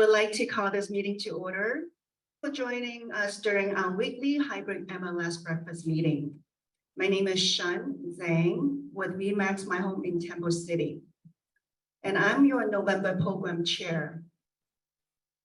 would like to call this meeting to order. For joining us during our weekly hybrid MLS breakfast meeting. My name is Shun Zhang with Remax My Home in Temple City. And I'm your November program chair.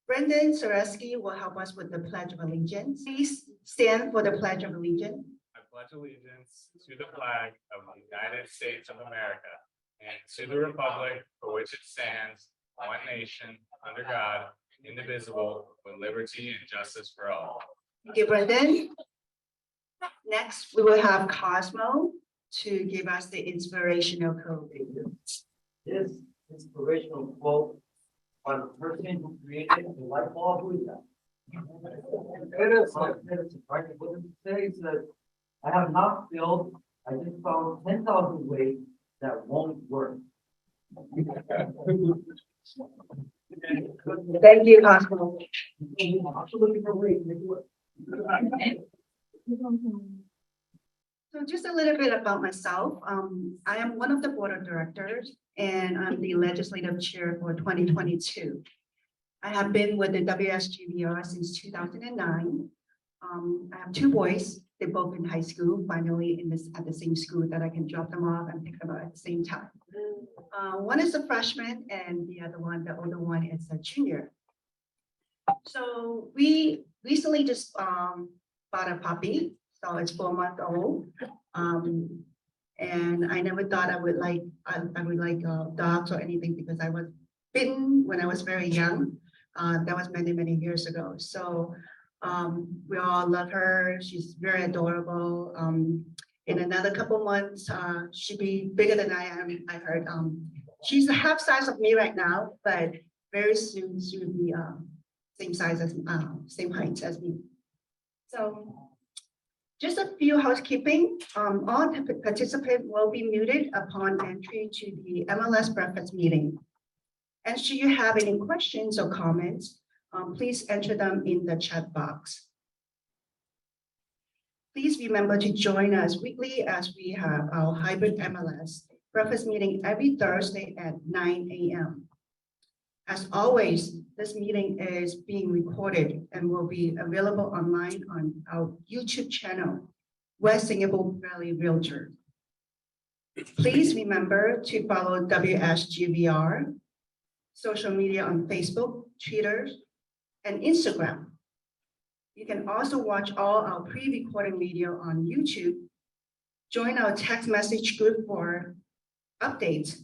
Brendan Zareski will help us with the Pledge of Allegiance. Please stand for the Pledge of Allegiance. I pledge allegiance to the flag of the United States of America and to the republic for which it stands, one nation, under God, indivisible, with liberty and justice for all. Thank you, Brendan. Next, we will have Cosmo to give us the inspirational quote. This inspirational quote by the person who created the light bulb. Who is that? What it says that I have not failed. I just found 10,000 ways that won't work. Thank you, Cosmo. I'm also looking for ways to make it work. So just a little bit about myself. I am one of the board of directors and I'm the legislative chair for 2022. I have been with the WSGVR since 2009. I have two boys. They're both in high school, finally at the same school that I can drop them off and pick them up at the same time. One is a freshman and the other one, the older one, is a junior. So we recently just bought a puppy, so it's 4 months old. And I never thought I would like dogs or anything because I was bitten when I was very young. That was many years ago. So we all love her. She's very adorable. In another couple months, she'll be bigger than I am. I heard she's the half size of me right now, but very soon she will be same size as same height as me. So just a few housekeeping. All participants will be muted upon entry to the MLS breakfast meeting. And should you have any questions or comments, please enter them in the chat box. Please remember to join us weekly as we have our hybrid MLS breakfast meeting every Thursday at 9 a.m. As always, this meeting is being recorded and will be available online on our YouTube channel, West Singapore Valley Realtor. Please remember to follow WSGVR, social media on Facebook, Twitter, and Instagram. You can also watch all our pre-recorded video on YouTube. Join our text message group for updates.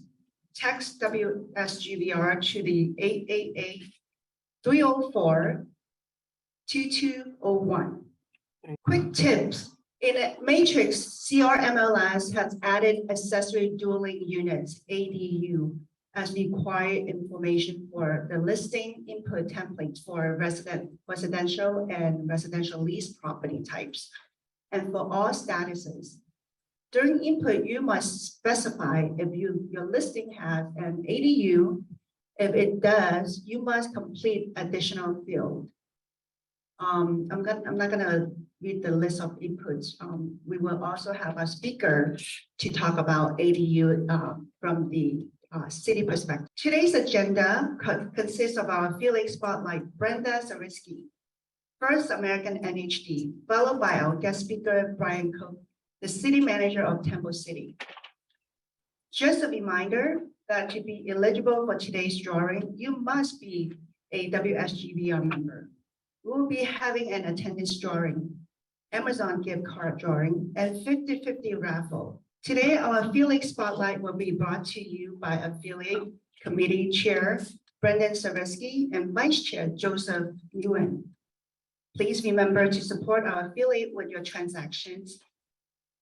Text WSGVR to the 888-304-2201. Quick tips. In a Matrix, CRMLS has added accessory dwelling units, ADU, as required information for the listing input templates for residential and residential lease property types, and for all statuses. During input, you must specify if your listing has an ADU. If it does, you must complete additional field. I'm not gonna read the list of inputs. We will also have a speaker to talk about ADU from the city perspective. Today's agenda consists of our affiliate spotlight, Brenda Zareski, First American NHD, followed by our guest speaker, Bryant, the city manager of Temple City. Just a reminder that to be eligible for today's drawing, you must be a WSGVR member. We will be having an attendance drawing, Amazon gift card drawing, and 50-50 raffle. Today, our affiliate spotlight will be brought to you by affiliate committee chair, Brendan Zareski, and vice chair, Joseph Nguyen. Please remember to support our affiliate with your transactions.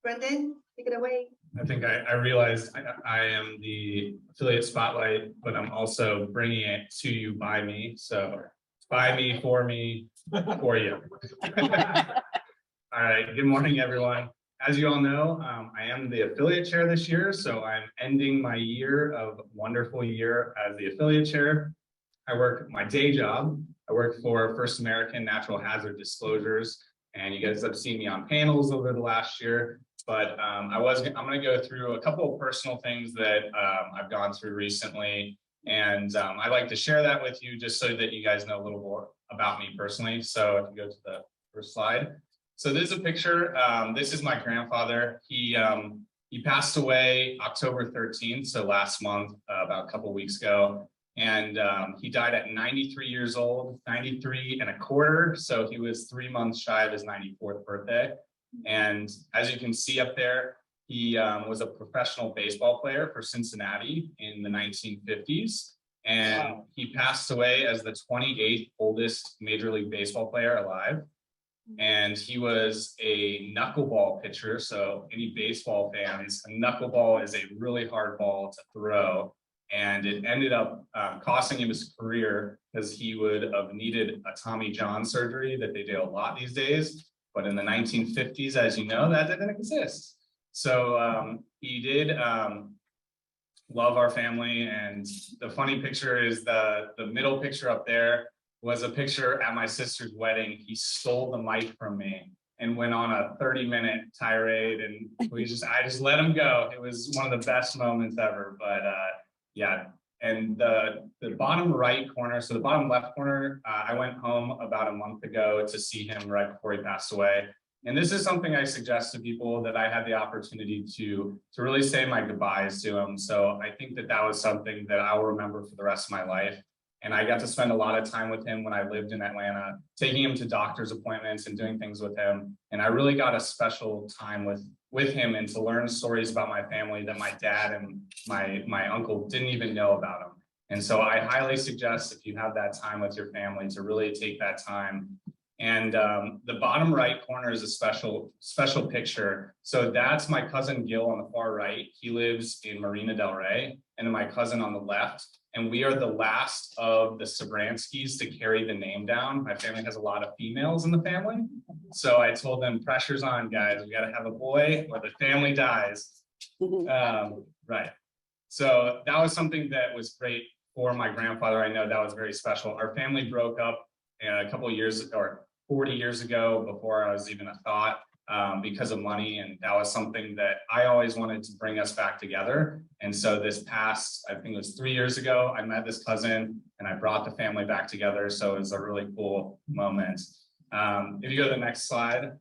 Brendan, take it away. I think I realized I am the affiliate spotlight, but I'm also bringing it to you by me. So it's by me, for you. All right, good morning, everyone. As you all know, I am the affiliate chair this year, so I'm ending my wonderful year as the affiliate chair. I work my day job. I work for First American Natural Hazard Disclosures, and you guys have seen me on panels over the last year. But I'm going to go through a couple of personal things that I've gone through recently And I'd like to share that with you just so that you guys know a little more about me personally. So if you go to the first slide. So this is a picture. This is my grandfather. He passed away October 13th, so last month, about a couple weeks ago. And he died at 93 years old, 93 and a quarter. So he was 3 months shy of his 94th birthday. And as you can see up there, he was a professional baseball player for Cincinnati in the 1950s. And he passed away as the 28th oldest Major League Baseball player alive. And he was a knuckleball pitcher. So any baseball fans, a knuckleball is a really hard ball to throw. And it ended up costing him his career because he would have needed a Tommy John surgery that they do a lot these days. But in the 1950s, as you know, that didn't exist. So he did love our family. And the funny picture is the middle picture up there was a picture at my sister's wedding. He stole the mic from me and went on a 30-minute tirade, and I just let him go. It was one of the best moments ever. But yeah, and the bottom right corner, so the bottom left corner, I went home about a month ago to see him right before he passed away. And this is something I suggest to people that I had the opportunity to really say my goodbyes to him. So I think that was something that I will remember for the rest of my life. And I got to spend a lot of time with him when I lived in Atlanta, taking him to doctor's appointments and doing things with him. And I really got a special time with him and to learn stories about my family that my dad and my uncle didn't even know about him. And so I highly suggest, if you have that time with your family, to really take that time. And the bottom right corner is a special picture. So that's my cousin Gil on the far right. He lives in Marina Del Rey, and then my cousin on the left. And we are the last of the Sobranskis to carry the name down. My family has a lot of females in the family. So I told them, pressure's on, guys. We got to have a boy or the family dies. Right. So that was something that was great for my grandfather. I know that was very special. Our family broke up a couple of years or 40 years ago before I was even a thought. Because of money. And that was something that I always wanted to bring us back together. And so this past, I think it was 3 years ago, I met this cousin and I brought the family back together. So it was a really cool moment. If you go to the next slide.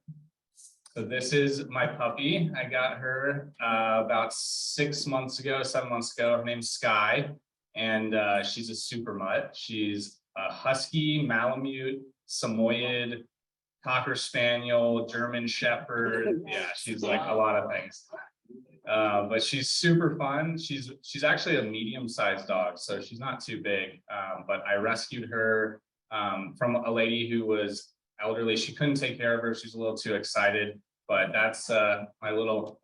So this is my puppy. I got her about 7 months ago. Her name's Sky. And she's a super mutt. She's a husky, Malamute, Samoyed, Cocker Spaniel, German Shepherd. Yeah, she's like a lot of things. But she's super fun. She's actually a medium-sized dog, so she's not too big. But I rescued her from a lady who was elderly. She couldn't take care of her. She's a little too excited. But that's my little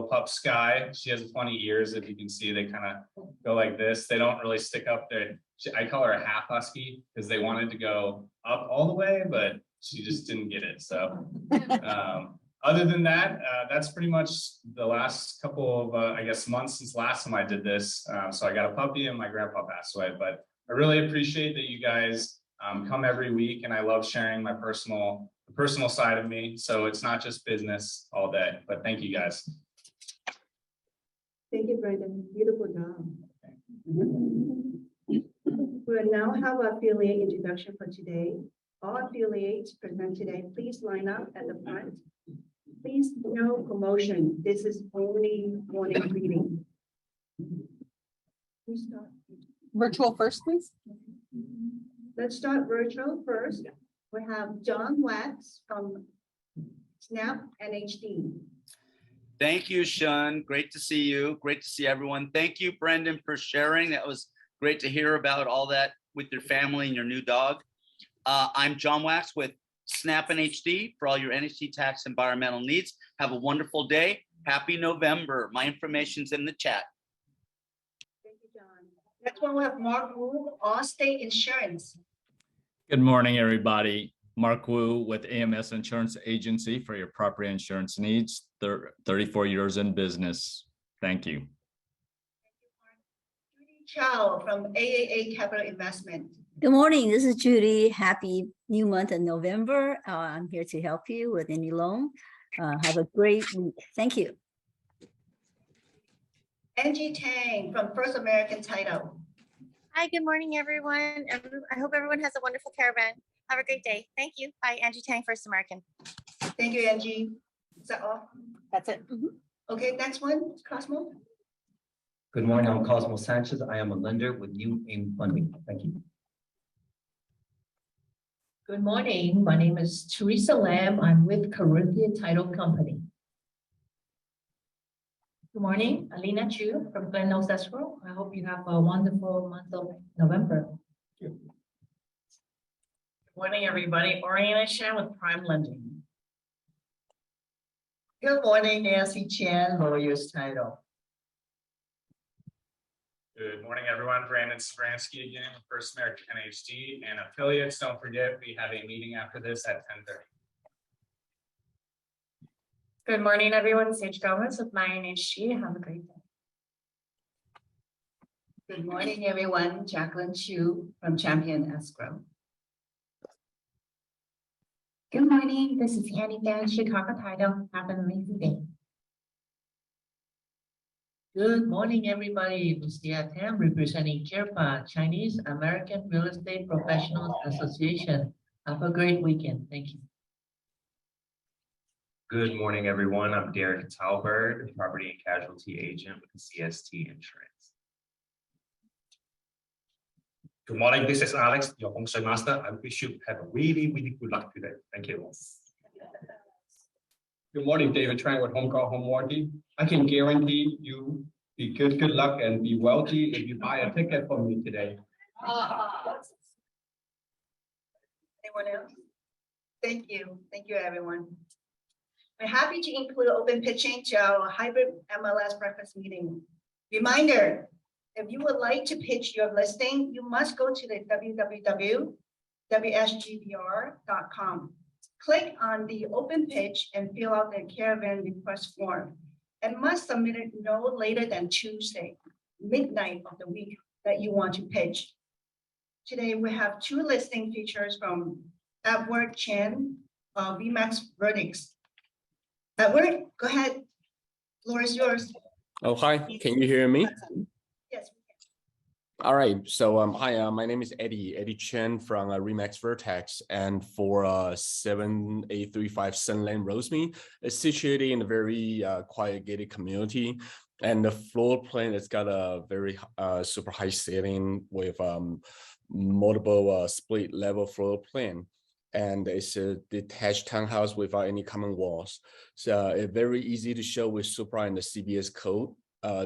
pup Sky. She has funny ears. If you can see, they kind of go like this. They don't really stick up there. I call her a half husky because they wanted to go up all the way, but she just didn't get it. So other than that, that's pretty much the last couple of, I guess, months since last time I did this. So I got a puppy and my grandpa passed away, but I really appreciate that you guys come every week, and I love sharing my personal side of me. So it's not just business all day, but thank you guys. Thank you, Brandon. Beautiful job. We'll now have our affiliate introduction for today. All affiliates present today, please line up at the front. Please, no promotion. This is only morning reading. Please start. Virtual first, please. Let's start virtual first. We have John Wax from Snap NHD. Thank you, Sean. Great to see you. Great to see everyone. Thank you, Brendan, for sharing. That was great to hear about all that with your family and your new dog. I'm John Wax with Snap NHD for all your NHD tax environmental needs. Have a wonderful day. Happy November. My information's in the chat. Thank you, John. Next one, we have Mark Wu, Allstate Insurance. Good morning, everybody. Mark Wu with AMS Insurance Agency for your property insurance needs. 34 years in business. Thank you. Judy Chow from AAA Capital Investment. Good morning. This is Judy. Happy new month in November. I'm here to help you with any loan. Have a great week. Thank you. Angie Tang from First American Title. Hi, good morning, everyone. I hope everyone has a wonderful caravan. Have a great day. Thank you. Bye, Angie Tang, First American. Thank you, Angie. Is that all? That's it. Okay, next one, Cosmo. Good morning, I'm Cosmo Sanchez. I am a lender with New Aim Funding. Thank you. Good morning. My name is Teresa Lam. I'm with Caribbean Title Company. Good morning, Alina Chu from Glen Nose Escrow. I hope you have a wonderful month of November. Good morning, everybody. Oriana Shan with Prime Lending. Good morning, Nancy Chan, Lawyers Title. Good morning, everyone. Brandon Spransky again, First American NHD and affiliates. Don't forget, we have a meeting after this at 10:30. Good morning, everyone. Sage Gomez with my NHG. Have a great day. Good morning, everyone. Jacqueline Chu from Champion Escrow. Good morning. This is Annie Dan, Chicago Title. Have an amazing day. Good morning, everybody. Lucia Tam representing CAREPA, Chinese American Real Estate Professionals Association. Have a great weekend. Thank you. Good morning, everyone. I'm Derek Talbert, property and casualty agent with CST Insurance. Good morning, this is Alex, your Feng Shui master. I wish you have a really good luck today. Thank you. Good morning, David Trang with Home Call Home Warranty. I can guarantee you be good luck and be wealthy if you buy a ticket from me today. Anyone else? Thank you. Thank you, everyone. We're happy to include open pitching to our hybrid MLS breakfast meeting. Reminder, if you would like to pitch your listing, you must go to the www.wsgbr.com. Click on the open pitch and fill out the caravan request form and must submit it no later than Tuesday, midnight of the week that you want to pitch. Today, we have two listing features from Edward Chen of Remax Verdicts. Edward, go ahead. Floor is yours. Oh, hi. Can you hear me? Yes. All right. So, hi, my name is Eddie Chen from Remax Vertex, and for 7835 Sun Lane Rosemead, it's situated in a very quiet gated community, and the floor plan has got a very super high ceiling with multiple split level floor plan. And it's a detached townhouse without any common walls. So it's very easy to show with Supra and the CBS code.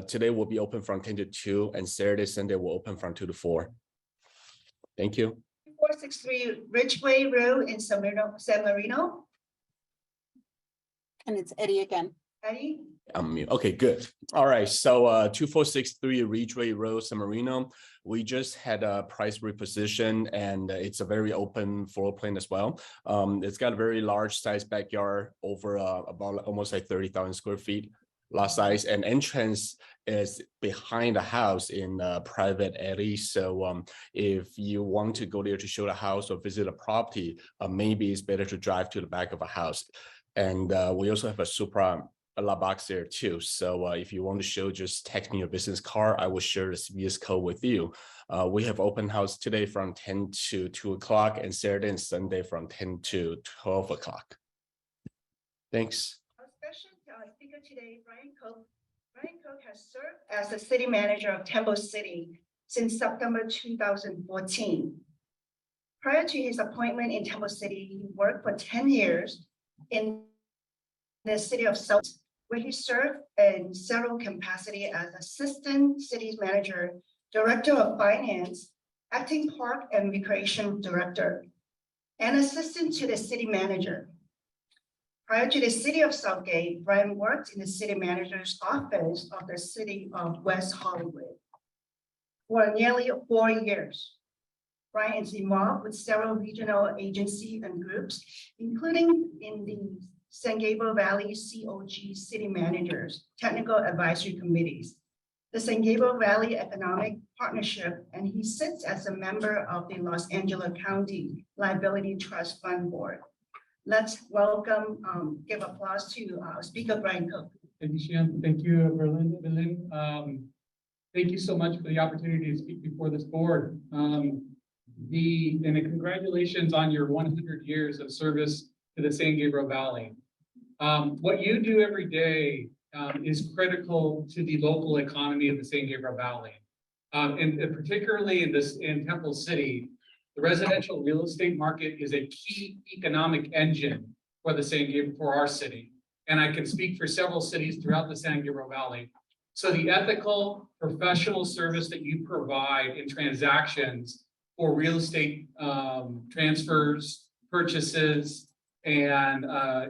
Today will be open from 10 to 2, and Saturday, Sunday will open from 2 to 4. Thank you. 463 Ridgeway Road in San Marino. And it's Eddie again. Eddie? Okay, good. All right, so 2463 Ridgeway Road, San Marino. We just had a price reposition, and it's a very open floor plan as well. It's got a very large size backyard, over about almost like 30,000 square feet lot size, and entrance is behind the house in a private alley. So if you want to go there to show the house or visit a property, maybe it's better to drive to the back of a house. And we also have a Supra box there too. So if you want to show, just text me your business card. I will share the CVS code with you. We have open house today from 10 to 2 o'clock, and Saturday and Sunday from 10 to 12 o'clock. Thanks. Our special speaker today, Bryant Cook. Bryant Cook has served as the city manager of Temple City since September 2014. Prior to his appointment in Temple City, he worked for 10 years in the city of South, where he served in several capacities as assistant city manager, director of finance, acting park and recreation director, and assistant to the city manager. Prior to the city of Southgate, Bryant worked in the city manager's office of the city of West Hollywood for nearly 4 years. Bryant is involved with several regional agencies and groups, including in the San Gabriel Valley COG City Managers Technical Advisory Committees, the San Gabriel Valley Economic Partnership, and he sits as a member of the Los Angeles County Liability Trust Fund Board. Let's welcome, give applause to Speaker Bryant Cook. Thank you, Shan. Thank you, Berlin. Thank you so much for the opportunity to speak before this board. And congratulations on your 100 years of service to the San Gabriel Valley. What you do every day is critical to the local economy of the San Gabriel Valley. And particularly in Temple City, the residential real estate market is a key economic engine for for our city. And I can speak for several cities throughout the San Gabriel Valley. So the ethical professional service that you provide in transactions for real estate transfers, purchases, and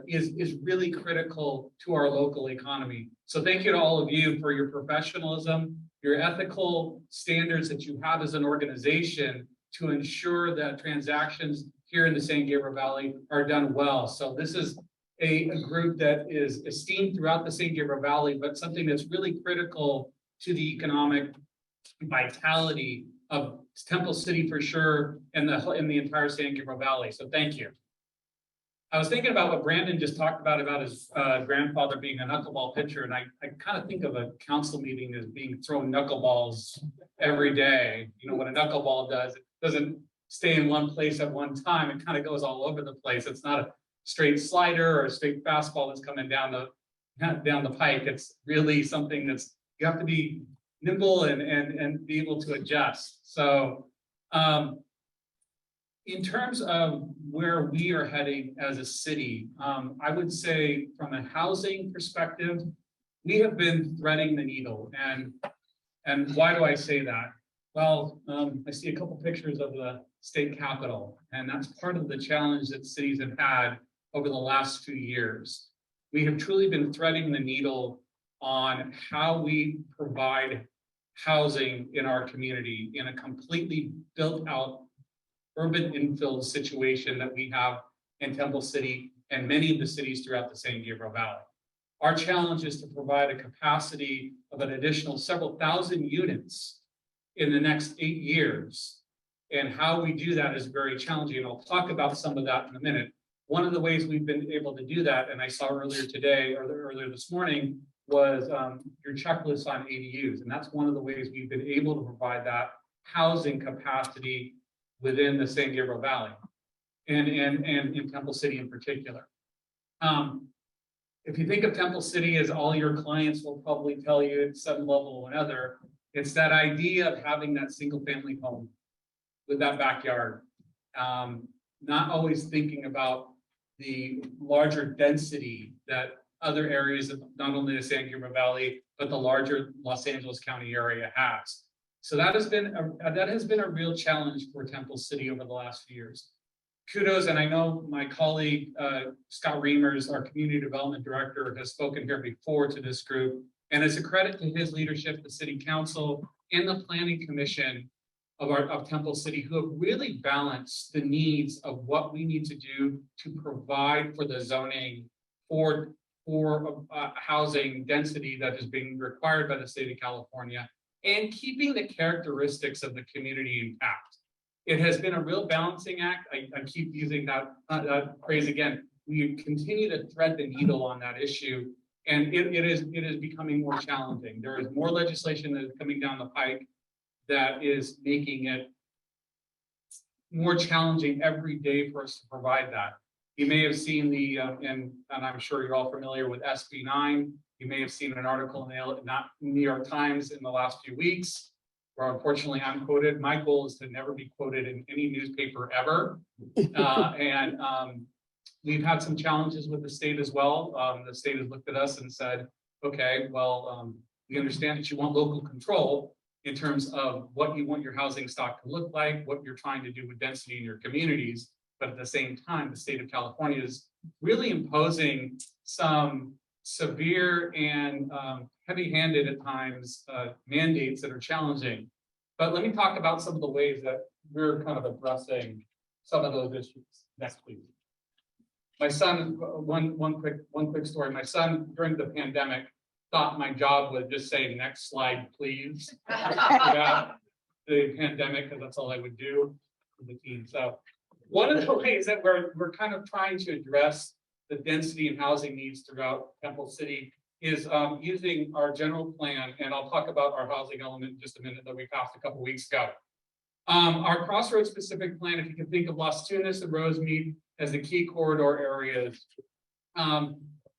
is really critical to our local economy. So thank you to all of you for your professionalism, your ethical standards that you have as an organization to ensure that transactions here in the San Gabriel Valley are done well. So this is a group that is esteemed throughout the San Gabriel Valley, but something that's really critical to the economic vitality of Temple City for sure, and the entire San Gabriel Valley. So thank you. I was thinking about what Brandon just talked about his grandfather being a knuckleball pitcher, and I kind of think of a council meeting as being thrown knuckleballs every day. You know what a knuckleball does? It doesn't stay in one place at one time. It kind of goes all over the place. It's not a straight slider or a straight fastball that's coming down the pike. It's really something that's, you have to be nimble and be able to adjust. So in terms of where we are heading as a city, I would say from a housing perspective, we have been threading the needle. And why do I say that? Well, I see a couple pictures of the state capitol, and that's part of the challenge that cities have had over the last few years. We have truly been threading the needle on how we provide housing in our community in a completely built out urban infill situation that we have in Temple City and many of the cities throughout the San Gabriel Valley. Our challenge is to provide a capacity of an additional several thousand units in the next 8 years. And how we do that is very challenging. And I'll talk about some of that in a minute. One of the ways we've been able to do that, and I saw earlier today or earlier this morning, was your checklist on ADUs. And that's one of the ways we've been able to provide that housing capacity within the San Gabriel Valley and in Temple City in particular. If you think of Temple City, as all your clients will probably tell you at some level or another, it's that idea of having that single family home with that backyard. Not always thinking about the larger density that other areas of not only the San Gabriel Valley, but the larger Los Angeles County area has. So that has been a real challenge for Temple City over the last few years. Kudos, and I know my colleague, Scott Reimers, our Community Development Director, has spoken here before to this group, and it's a credit to his leadership, the City Council, and the Planning Commission of Temple City, who have really balanced the needs of what we need to do to provide for the zoning for housing density that is being required by the state of California, and keeping the characteristics of the community intact. It has been a real balancing act. I keep using that phrase again. We continue to thread the needle on that issue, and it is becoming more challenging. There is more legislation that is coming down the pike that is making it more challenging every day for us to provide that. You may have seen and I'm sure you're all familiar with SB 9. You may have seen an article in the New York Times in the last few weeks, where unfortunately I'm quoted. My goal is to never be quoted in any newspaper ever. We've had some challenges with the state as well. The state has looked at us and said, okay, well, we understand that you want local control in terms of what you want your housing stock to look like, what you're trying to do with density in your communities. But at the same time, the state of California is really imposing some severe and heavy-handed at times mandates that are challenging. But let me talk about some of the ways that we're kind of addressing some of those issues. Next, please. My son, one quick story. My son, during the pandemic, thought my job would just say, next slide, please. Throughout the pandemic, because that's all I would do for the team. So one of the ways that we're kind of trying to address the density and housing needs throughout Temple City is using our general plan, and I'll talk about our housing element in just a minute that we passed a couple weeks ago. Our crossroads specific plan, if you can think of Las Tunas and Rosemead as the key corridor areas,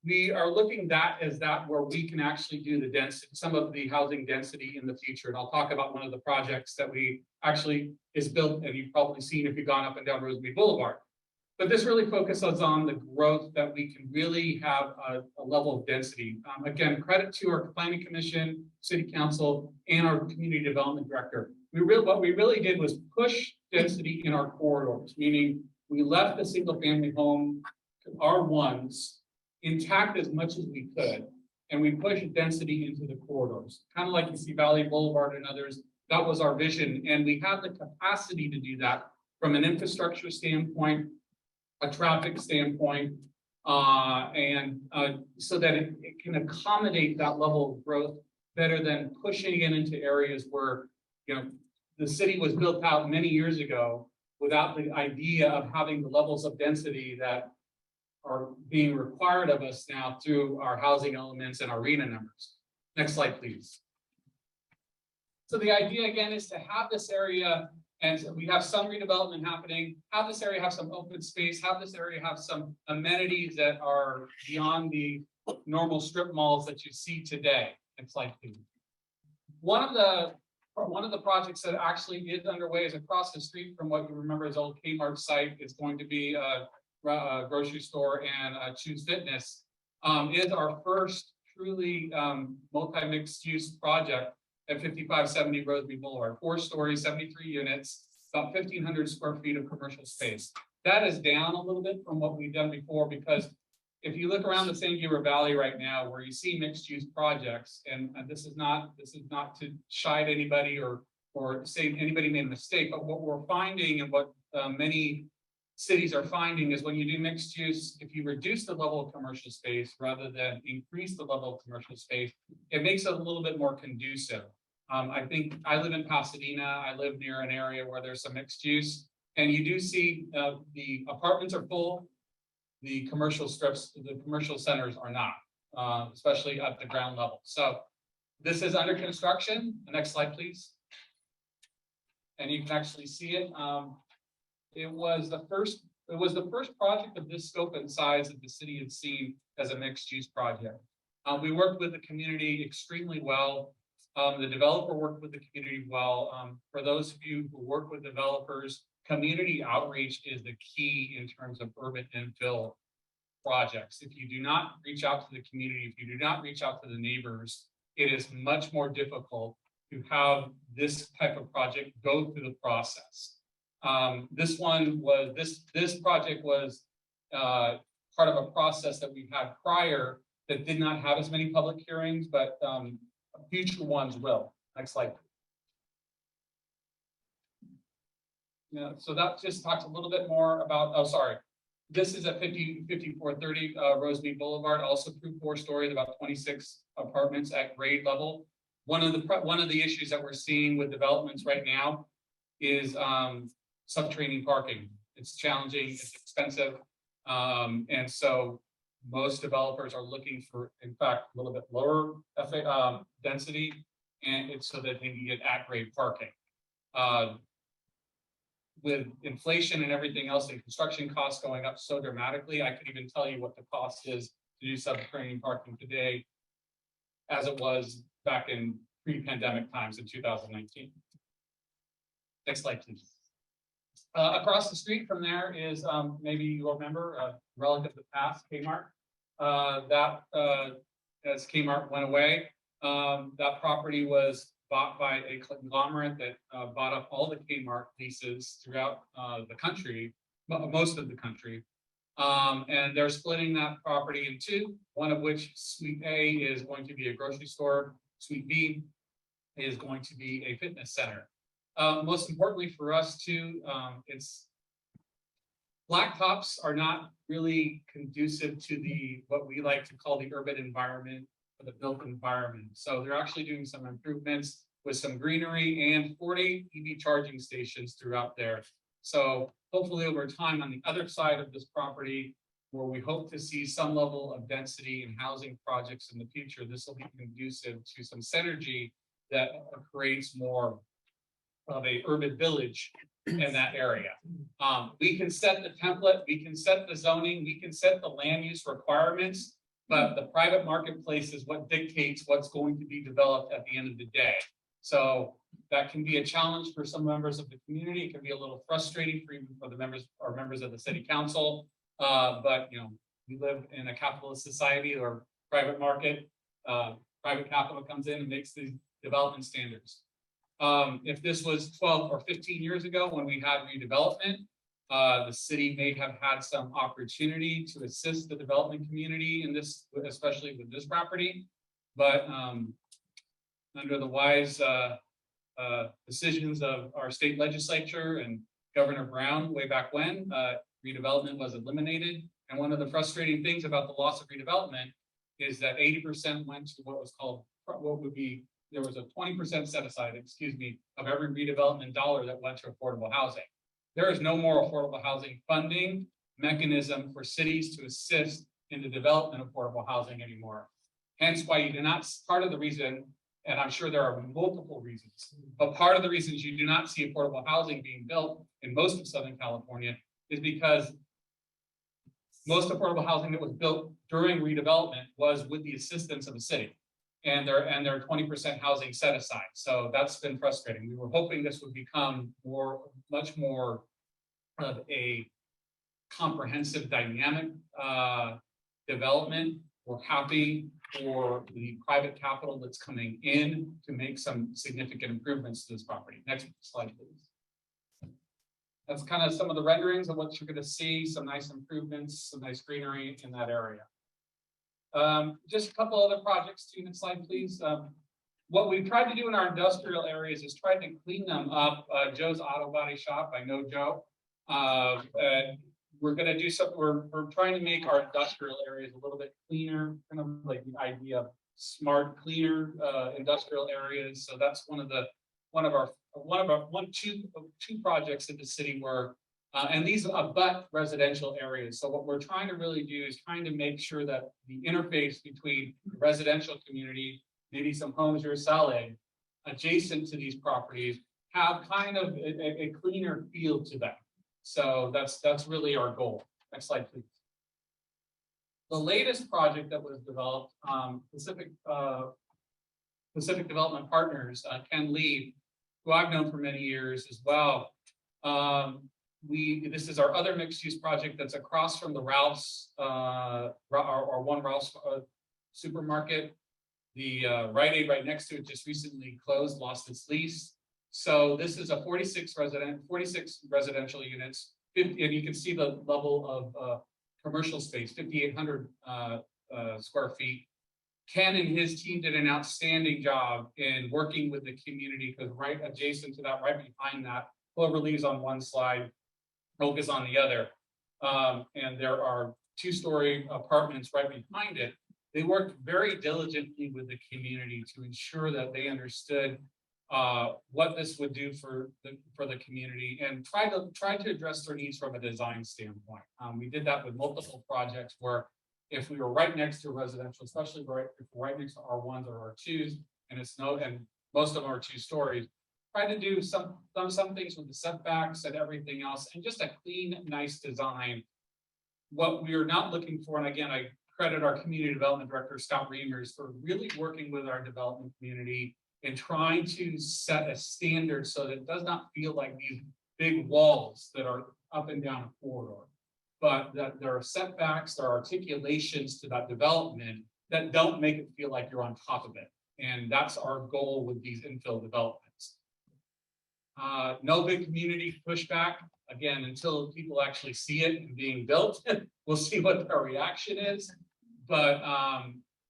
we are looking as that where we can actually do the density, some of the housing density in the future. And I'll talk about one of the projects that we actually is built, and you've probably seen if you've gone up and down Rosemead Boulevard. But this really focuses on the growth that we can really have a level of density. Again, credit to our planning commission, city council, and our community development director. What we really did was push density in our corridors, meaning we left the single family home R1s intact as much as we could, and we pushed density into the corridors, kind of like you see Valley Boulevard and others. That was our vision, and we have the capacity to do that from an infrastructure standpoint, a traffic standpoint, so that it can accommodate that level of growth better than pushing it into areas where, you know, the city was built out many years ago without the idea of having the levels of density that are being required of us now through our housing elements and our arena numbers. Next slide, please. So the idea again is to have this area, and we have some redevelopment happening, have this area have some open space, have this area have some amenities that are beyond the normal strip malls that you see today. Next slide, please. One of the projects that actually is underway is across the street from what you remember as old Kmart site. It's going to be a grocery store and Choose Fitness. Is our first truly multi-mixed use project at 5570 Rosemead Boulevard. 4 stories, 73 units, about 1,500 square feet of commercial space. That is down a little bit from what we've done before, because if you look around the San Gabriel Valley right now, where you see mixed use projects, and this is not to chide anybody or say anybody made a mistake, but what we're finding and what many cities are finding is when you do mixed use, if you reduce the level of commercial space rather than increase the level of commercial space, it makes it a little bit more conducive. I think I live in Pasadena. I live near an area where there's some mixed use, and you do see the apartments are full, the commercial strips, the commercial centers are not, especially at the ground level. So this is under construction. The next slide, please. And you can actually see it. It was the first project of this scope and size that the city had seen as a mixed-use project. We worked with the community extremely well. The developer worked with the community well. For those of you who work with developers, community outreach is the key in terms of urban infill projects. If you do not reach out to the community, if you do not reach out to the neighbors, it is much more difficult to have this type of project go through the process. This project was part of a process that we've had prior that did not have as many public hearings, but future ones will. Next slide. Yeah, so that just talks a little bit more about, oh, sorry. This is at 5430 Rosemead Boulevard, also through 4 stories, about 26 apartments at grade level. One of the issues that we're seeing with developments right now is subterranean parking. It's challenging, it's expensive. And so most developers are looking for, in fact, a little bit lower density, and it's so that they can get at-grade parking. With inflation and everything else and construction costs going up so dramatically, I could even tell you what the cost is to do subterranean parking today as it was back in pre-pandemic times in 2019. Next slide, please. Across the street from there is, maybe you'll remember, a relative to the past, Kmart. As Kmart went away, that property was bought by a conglomerate that bought up all the Kmart leases throughout the country, most of the country. And they're splitting that property in 2, one of which Suite A is going to be a grocery store. Suite B is going to be a fitness center. Most importantly for us too, it's blacktops are not really conducive to what we like to call the urban environment or the built environment. So they're actually doing some improvements with some greenery and 40 EV charging stations throughout there. So hopefully over time on the other side of this property, where we hope to see some level of density in housing projects in the future, this will be conducive to some synergy that creates more of a urban village in that area. We can set the template, we can set the zoning, we can set the land use requirements, but the private marketplace is what dictates what's going to be developed at the end of the day. So that can be a challenge for some members of the community. It can be a little frustrating for even for the members or members of the city council. But you know, we live in a capitalist society or private market. Private capital comes in and makes these development standards. If this was 12 or 15 years ago when we had redevelopment, the city may have had some opportunity to assist the development community in this, especially with this property. But under the wise decisions of our state legislature and Governor Brown way back when, redevelopment was eliminated. And one of the frustrating things about the loss of redevelopment is that 80% went to what was called, what would be, there was a 20% set aside, excuse me, of every redevelopment dollar that went to affordable housing. There is no more affordable housing funding mechanism for cities to assist in the development of affordable housing anymore. Hence why you do not, part of the reason, and I'm sure there are multiple reasons, but part of the reasons you do not see affordable housing being built in most of Southern California is because most affordable housing that was built during redevelopment was with the assistance of the city. And their 20% housing set aside. So that's been frustrating. We were hoping this would become much more of a comprehensive dynamic development. We're happy for the private capital that's coming in to make some significant improvements to this property. Next slide, please. That's kind of some of the renderings of what you're going to see, some nice improvements, some nice greenery in that area. Just a couple other projects, to next slide, please. What we've tried to do in our industrial areas is try to clean them up. Joe's Auto Body Shop, I know Joe. We're going to do something, we're trying to make our industrial areas a little bit cleaner, kind of like the idea of smart, cleaner industrial areas. So that's two projects in the city where and these abut residential areas. So what we're trying to really do is trying to make sure that the interface between the residential community, maybe some homes you're selling adjacent to these properties, have kind of a cleaner feel to them. So that's really our goal. Next slide, please. The latest project that was developed, Pacific Development Partners, Ken Lee, who I've known for many years as well. This is our other mixed-use project that's across from the Ralph's, our one Ralph's supermarket. The Rite Aid right next to it just recently closed, lost its lease. So this is a 46 residential units, and you can see the level of commercial space, 5,800 square feet. Ken and his team did an outstanding job in working with the community because right adjacent to that, right behind that, Cloverleaf's on one slide, Oak is on the other. And there are two-story apartments right behind it. They worked very diligently with the community to ensure that they understood what this would do for the community and try to address their needs from a design standpoint. We did that with multiple projects where if we were right next to a residential, especially if we're right next to R1s or R2s, and most of them are 2 stories, try to do some things with the setbacks and everything else, and just a clean, nice design. What we are not looking for, and again, I credit our community development director, Scott Reimers, for really working with our development community and trying to set a standard so that it does not feel like these big walls that are up and down a corridor, but that there are setbacks, there are articulations to that development that don't make it feel like you're on top of it. And that's our goal with these infill developments. No big community pushback. Again, until people actually see it being built, we'll see what their reaction is. But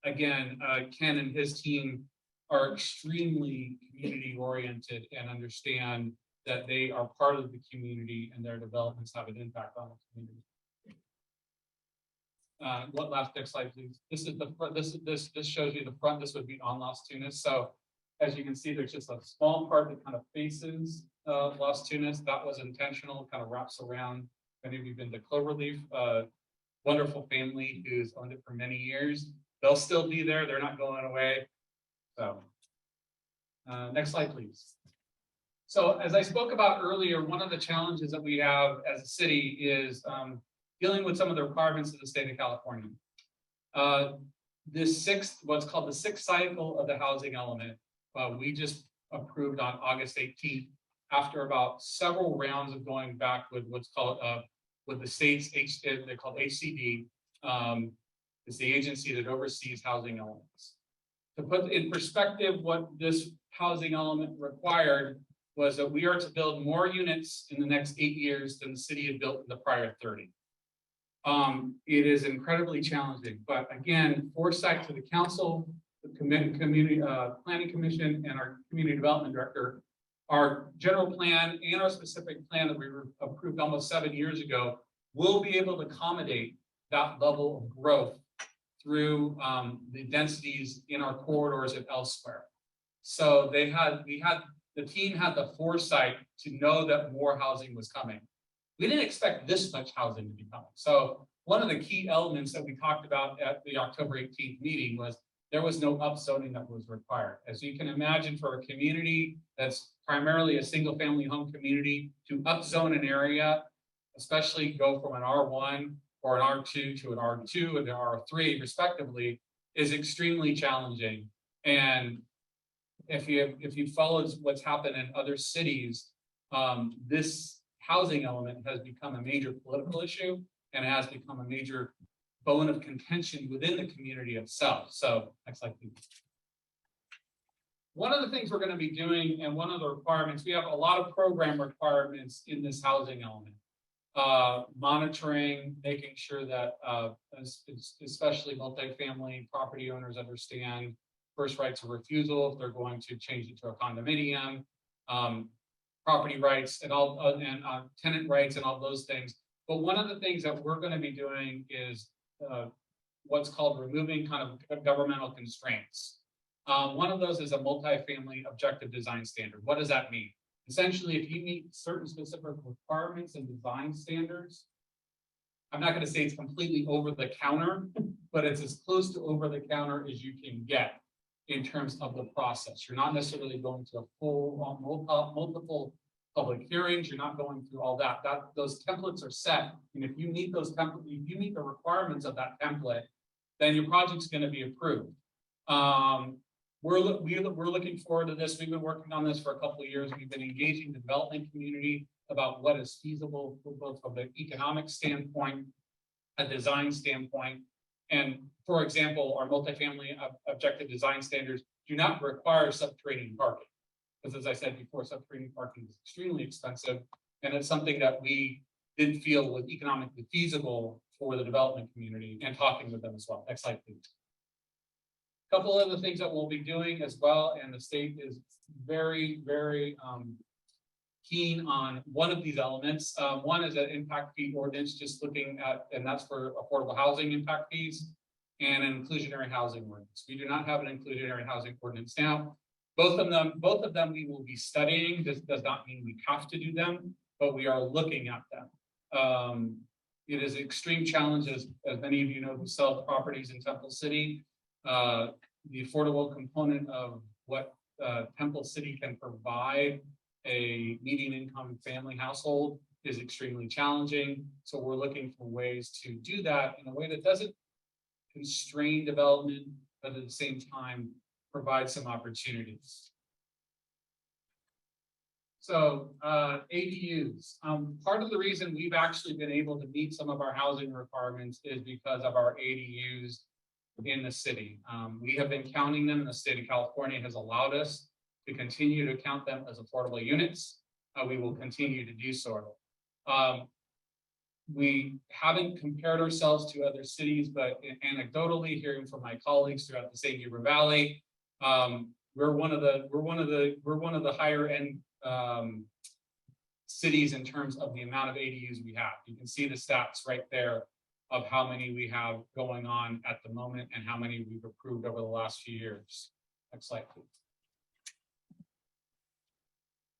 again, Ken and his team are extremely community oriented and understand that they are part of the community and their developments have an impact on the community. Next slide, please. This is the front. This shows you the front. This would be on Las Tunas. So as you can see, there's just a small part that kind of faces Las Tunas. That was intentional, kind of wraps around. Many of you have been to Cloverleaf. wonderful family who's owned it for many years. They'll still be there. They're not going away. So next slide, please. So as I spoke about earlier, one of the challenges that we have as a city is dealing with some of the requirements of the state of California. What's called the sixth cycle of the housing element, we just approved on August 18th after about several rounds of going back with what's called with the state's they're called HCD. Is the agency that oversees housing elements. To put in perspective what this housing element required was that we are to build more units in the next 8 years than the city had built in the prior 30. It is incredibly challenging, but again, foresight to the council, the community planning commission, and our community development director. Our general plan and our specific plan that we approved almost 7 years ago will be able to accommodate that level of growth through the densities in our corridors and elsewhere. So the team had the foresight to know that more housing was coming. We didn't expect this much housing to be coming. So one of the key elements that we talked about at the October 18th meeting was there was no upzoning that was required. As you can imagine, for a community that's primarily a single family home community, to upzone an area, especially go from an R1 or an R2 to an R2 and an R3 respectively, is extremely challenging. And if you followed what's happened in other cities, this housing element has become a major political issue and has become a major bone of contention within the community itself. So next slide, please. One of the things we're going to be doing, and one of the requirements, we have a lot of program requirements in this housing element. Monitoring, making sure that especially multifamily property owners understand first rights of refusal if they're going to change it to a condominium, property rights and tenant rights and all those things. But one of the things that we're going to be doing is what's called removing kind of governmental constraints. One of those is a multifamily objective design standard. What does that mean? Essentially, if you meet certain specific requirements and design standards, I'm not going to say it's completely over the counter, but it's as close to over the counter as you can get in terms of the process. You're not necessarily going to a full multiple public hearings. You're not going through all that. Those templates are set, and if you meet those templates, if you meet the requirements of that template, then your project's going to be approved. We're looking forward to this. We've been working on this for a couple of years. We've been engaging the development community about what is feasible both from an economic standpoint, a design standpoint. And for example, our multifamily objective design standards do not require subterranean parking. Because as I said before, subterranean parking is extremely expensive. And it's something that we didn't feel was economically feasible for the development community, and talking with them as well. Next slide, please. Couple other things that we'll be doing as well, and the state is very, very keen on one of these elements. One is an impact fee ordinance, just looking at, and that's for affordable housing impact fees, and an inclusionary housing ordinance. We do not have an inclusionary housing ordinance now. Both of them we will be studying. This does not mean we have to do them, but we are looking at them. It is an extreme challenge, as many of you know who sell properties in Temple City. The affordable component of what Temple City can provide a median income family household is extremely challenging. So we're looking for ways to do that in a way that doesn't constrain development, but at the same time provide some opportunities. So ADUs. Part of the reason we've actually been able to meet some of our housing requirements is because of our ADUs in the city. We have been counting them. The state of California has allowed us to continue to count them as affordable units. We will continue to do so. We haven't compared ourselves to other cities, but anecdotally, hearing from my colleagues throughout the San Gabriel Valley, we're one of the higher end cities in terms of the amount of ADUs we have. You can see the stats right there of how many we have going on at the moment and how many we've approved over the last few years. Next slide, please.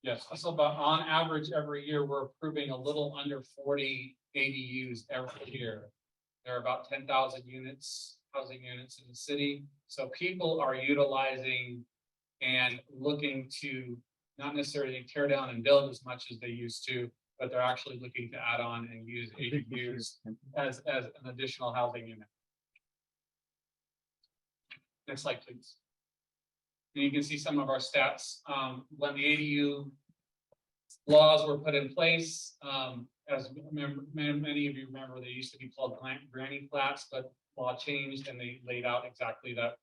Yes, so about on average every year, we're approving a little under 40 ADUs every year. There are about 10,000 units, housing units in the city. So people are utilizing and looking to not necessarily tear down and build as much as they used to, but they're actually looking to add on and use ADUs as an additional housing unit. Next slide, please. And you can see some of our stats. When the ADU laws were put in place, as many of you remember, they used to be called granny flats, but law changed and they laid out exactly that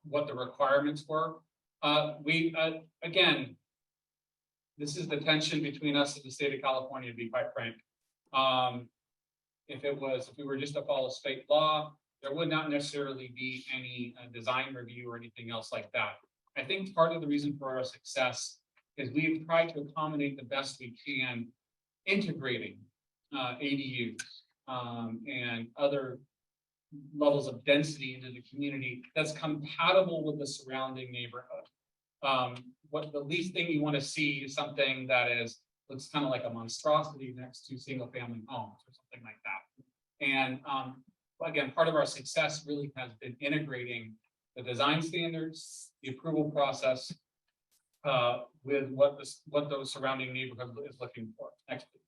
what the requirements were. Again, this is the tension between us and the state of California, to be quite frank. If we were just to follow state law, there would not necessarily be any design review or anything else like that. I think part of the reason for our success is we've tried to accommodate the best we can, integrating ADUs and other levels of density into the community that's compatible with the surrounding neighborhood. What the least thing you want to see is something that looks kind of like a monstrosity next to single family homes or something like that. And again, part of our success really has been integrating the design standards, the approval process with what those surrounding neighborhood is looking for. Next, please.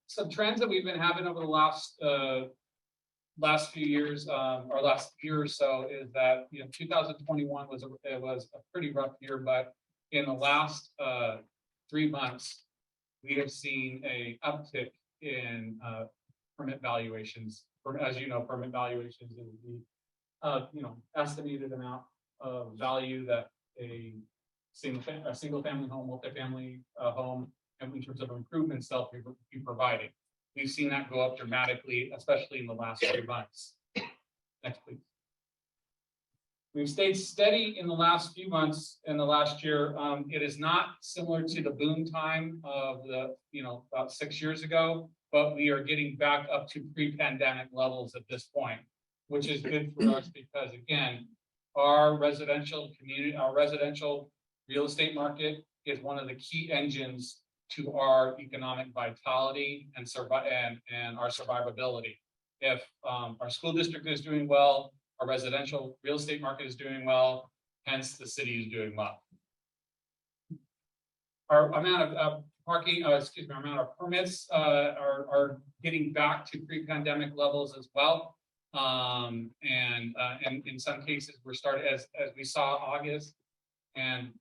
Some trends that we've been having over the last few years, or last year or so, is that 2021 was a pretty rough year, but in the last 3 months, we have seen a uptick in permit valuations. As you know, permit valuations is the estimated amount of value that a single family home, multifamily home, and in terms of improvements they'll be providing. We've seen that go up dramatically, especially in the last 3 months. Next, please. We've stayed steady in the last few months in the last year. It is not similar to the boom time of about 6 years ago, but we are getting back up to pre-pandemic levels at this point, which is good for us because, again, our residential real estate market is one of the key engines to our economic vitality and our survivability. If our school district is doing well, our residential real estate market is doing well, hence the city is doing well. Our amount of our amount of permits are getting back to pre-pandemic levels as well. And in some cases, we're starting as we saw August, and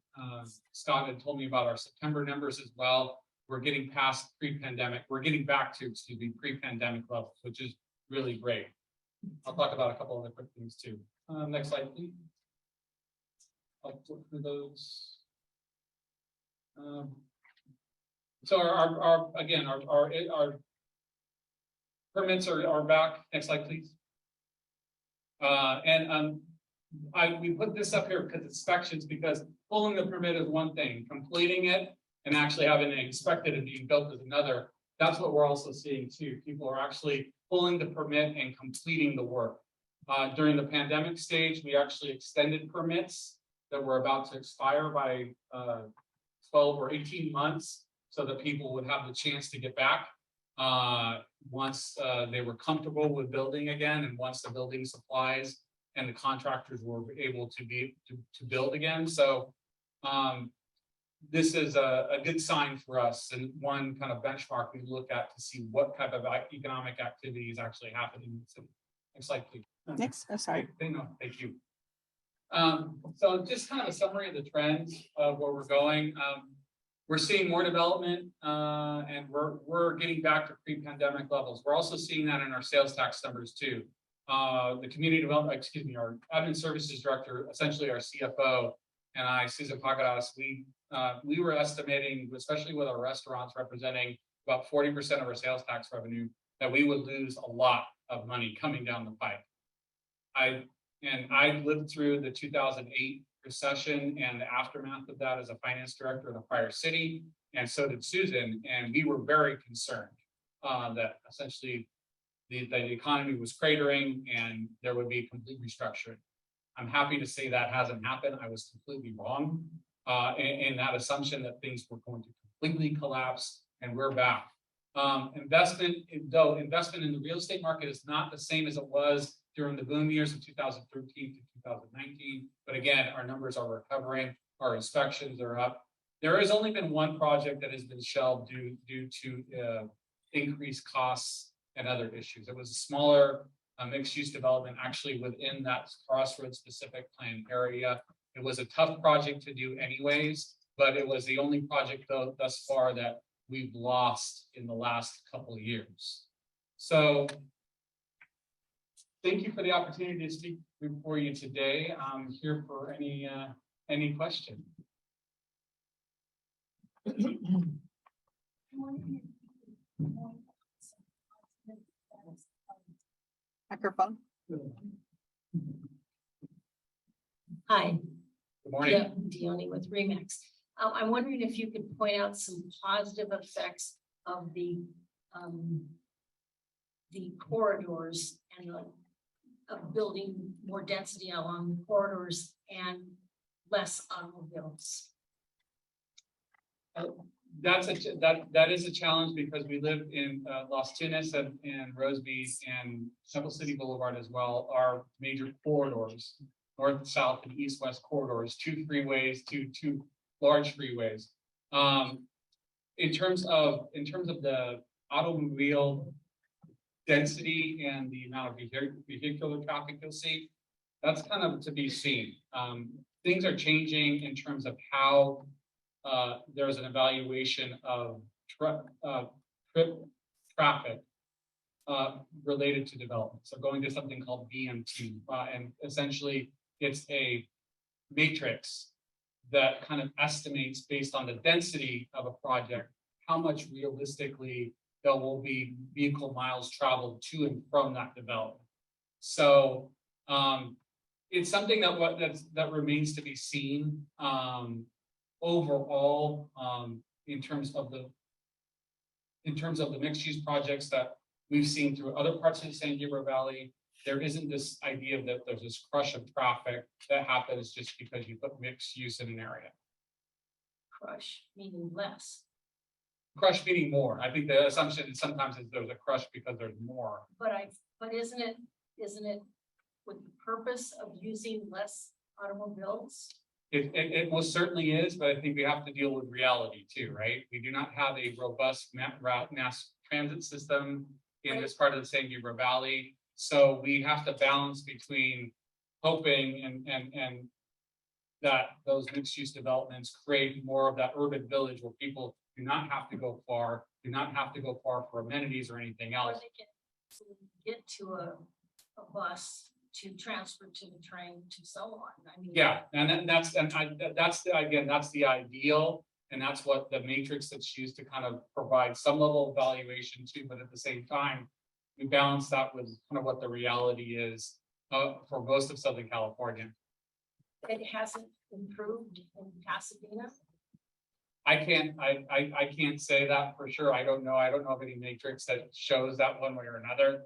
Scott had told me about our September numbers as well. We're getting past pre-pandemic. We're getting back to, pre-pandemic levels, which is really great. I'll talk about a couple other quick things too. Next slide, please. I'll flip through those. So our permits are back. Next slide, please. We put this up here because it's inspections, because pulling the permit is one thing, completing it and actually having it inspected and being built is another. That's what we're also seeing too. People are actually pulling the permit and completing the work. During the pandemic stage, we actually extended permits that were about to expire by 12 or 18 months so that people would have the chance to get back once they were comfortable with building again, and once the building supplies and the contractors were able to build again. So this is a good sign for us, and one kind of benchmark we look at to see what type of economic activity is actually happening in the city. Next slide, please. Next, oh, sorry. Thank you. So just kind of a summary of the trends of where we're going. We're seeing more development, and we're getting back to pre-pandemic levels. We're also seeing that in our sales tax numbers too. The community development, our admin services director, essentially our CFO, and I, Susan Pagadas, we were estimating, especially with our restaurants representing about 40% of our sales tax revenue, that we would lose a lot of money coming down the pipe. I lived through the 2008 recession and the aftermath of that as a finance director in a prior city, and so did Susan, and we were very concerned that essentially the economy was cratering and there would be complete restructuring. I'm happy to say that hasn't happened. I was completely wrong in that assumption that things were going to completely collapse, and we're back. Investment in the real estate market is not the same as it was during the boom years of 2013 to 2019. But again, our numbers are recovering, our inspections are up. There has only been one project that has been shelved due to increased costs and other issues. It was a smaller mixed-use development actually within that Crossroads specific plan area. It was a tough project to do anyways, but it was the only project thus far that we've lost in the last couple of years. So thank you for the opportunity to speak before you today. I'm here for any question. Microphone. Hi. Good morning. Dione with Remax. I'm wondering if you could point out some positive effects of the corridors and of building more density along the corridors and less automobiles. That is a challenge because we live in Las Tunas and Roseby and Temple City Boulevard as well, are major corridors, north, south, and east-west corridors, two freeways, two large freeways. In terms of the automobile density and the amount of vehicular traffic you'll see, that's kind of to be seen. Things are changing in terms of how there's an evaluation of trip traffic related to development. So going to something called BMT, and essentially it's a matrix that kind of estimates based on the density of a project, how much realistically there will be vehicle miles traveled to and from that development. So it's something that remains to be seen. Overall, in terms of the mixed use projects that we've seen through other parts of the San Gabriel Valley, there isn't this idea that there's this crush of traffic that happens just because you put mixed use in an area. Crush meaning less. Crush meaning more. I think the assumption sometimes is there's a crush because there's more. But isn't it with the purpose of using less automobiles? It most certainly is, but I think we have to deal with reality too, right? We do not have a robust mass transit system in this part of the San Gabriel Valley. So we have to balance between hoping and that those mixed use developments create more of that urban village where people do not have to go far, for amenities or anything else. Or they can get to a bus to transfer to the train to so on. I mean, yeah, and that's the ideal, and that's what the matrix that's used to kind of provide some level of valuation too. But at the same time, we balance that with kind of what the reality is for most of Southern California. It hasn't improved in Pasadena. I can't say that for sure. I don't know of any matrix that shows that one way or another.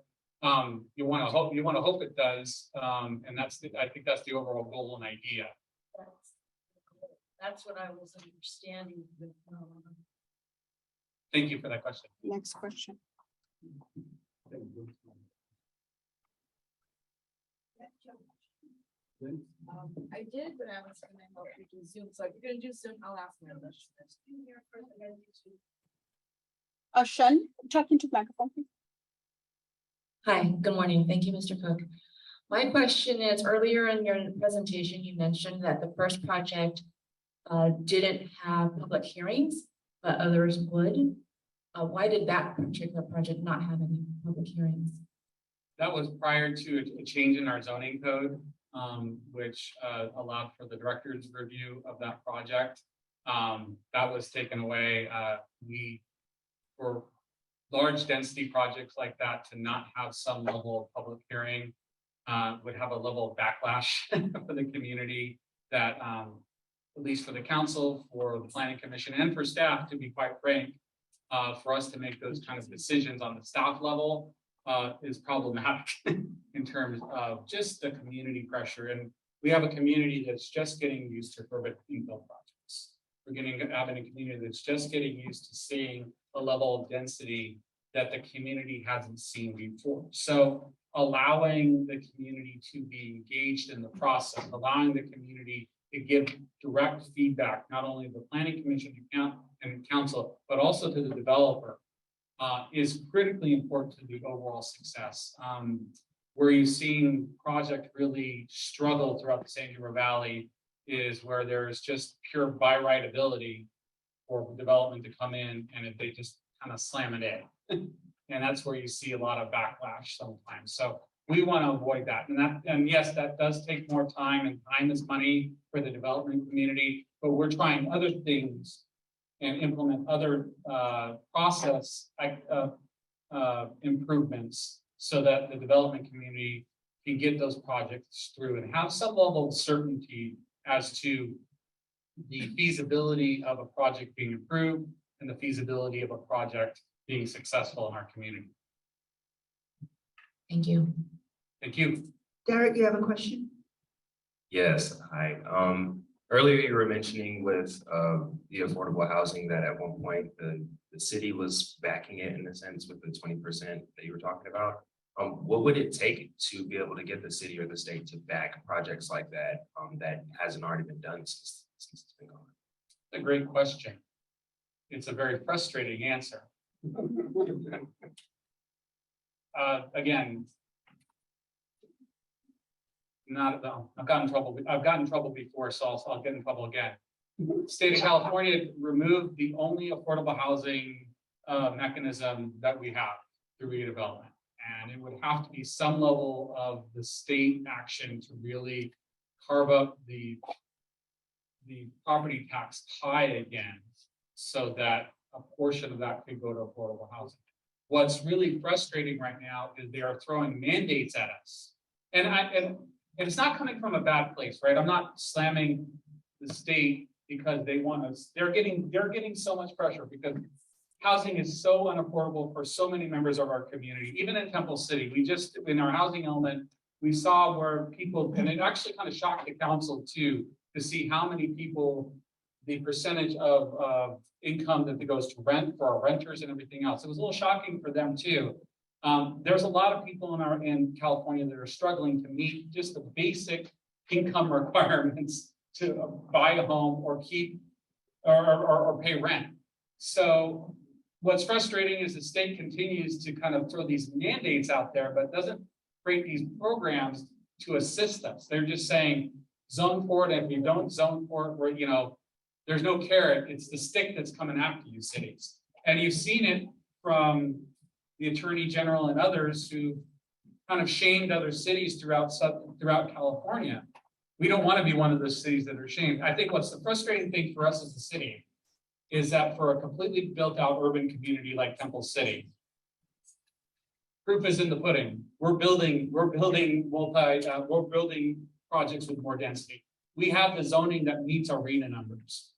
You want to hope it does, and I think that's the overall goal and idea. That's what I was understanding. Thank you for that question. Next question. I did, but I was gonna help you do Zoom. So if you're gonna do Zoom, I'll ask my question. Shun, talking to the microphone, please. Hi, good morning. Thank you, Mr. Cook. My question is, earlier in your presentation, you mentioned that the first project didn't have public hearings, but others would. Why did that particular project not have any public hearings? That was prior to a change in our zoning code, which allowed for the director's review of that project. That was taken away. For large density projects like that to not have some level of public hearing would have a level of backlash for the community that at least for the council, for the planning commission, and for staff, to be quite frank, for us to make those kind of decisions on the staff level is problematic in terms of just the community pressure. And we have a community that's just getting used to urban infill projects. We're beginning of having a community that's just getting used to seeing the level of density that the community hasn't seen before. So allowing the community to be engaged in the process, allowing the community to give direct feedback, not only to the planning commission and council, but also to the developer, is critically important to the overall success. Where you've seen project really struggle throughout the San Gabriel Valley is where there's just pure by right ability for development to come in, and if they just kind of slam it in. And that's where you see a lot of backlash sometimes. So we want to avoid that. And yes, that does take more time, and time is money for the development community, but we're trying other things and implement other process improvements so that the development community can get those projects through and have some level of certainty as to the feasibility of a project being approved and the feasibility of a project being successful in our community. Thank you. Thank you. Derek, you have a question? Yes, hi. Earlier you were mentioning with the affordable housing that at one point the city was backing it in a sense with the 20% that you were talking about. What would it take to be able to get the city or the state to back projects like that that hasn't already been done since it's been going? A great question. It's a very frustrating answer. Again, I've gotten in trouble before, so I'll get in trouble again. State of California removed the only affordable housing mechanism that we have through redevelopment. And it would have to be some level of the state action to really carve up the property tax pie again, so that a portion of that could go to affordable housing. What's really frustrating right now is they are throwing mandates at us. And it's not coming from a bad place, right? I'm not slamming the state because they want us. They're getting so much pressure because housing is so unaffordable for so many members of our community. Even in Temple City, we just, in our housing element, we saw where people, and it actually kind of shocked the council too, to see how many people, the percentage of income that goes to rent for our renters and everything else. It was a little shocking for them too. There's a lot of people in California that are struggling to meet just the basic income requirements to buy a home or keep or pay rent. So what's frustrating is the state continues to kind of throw these mandates out there, but doesn't create these programs to assist us. They're just saying zone for it, and if you don't zone for it, there's no carrot. It's the stick that's coming after you, cities. And you've seen it from the Attorney General and others who kind of shamed other cities throughout California. We don't want to be one of those cities that are shamed. I think what's the frustrating thing for us as a city is that for a completely built out urban community like Temple City, proof is in the pudding. We're building projects with more density. We have the zoning that meets our RENA numbers.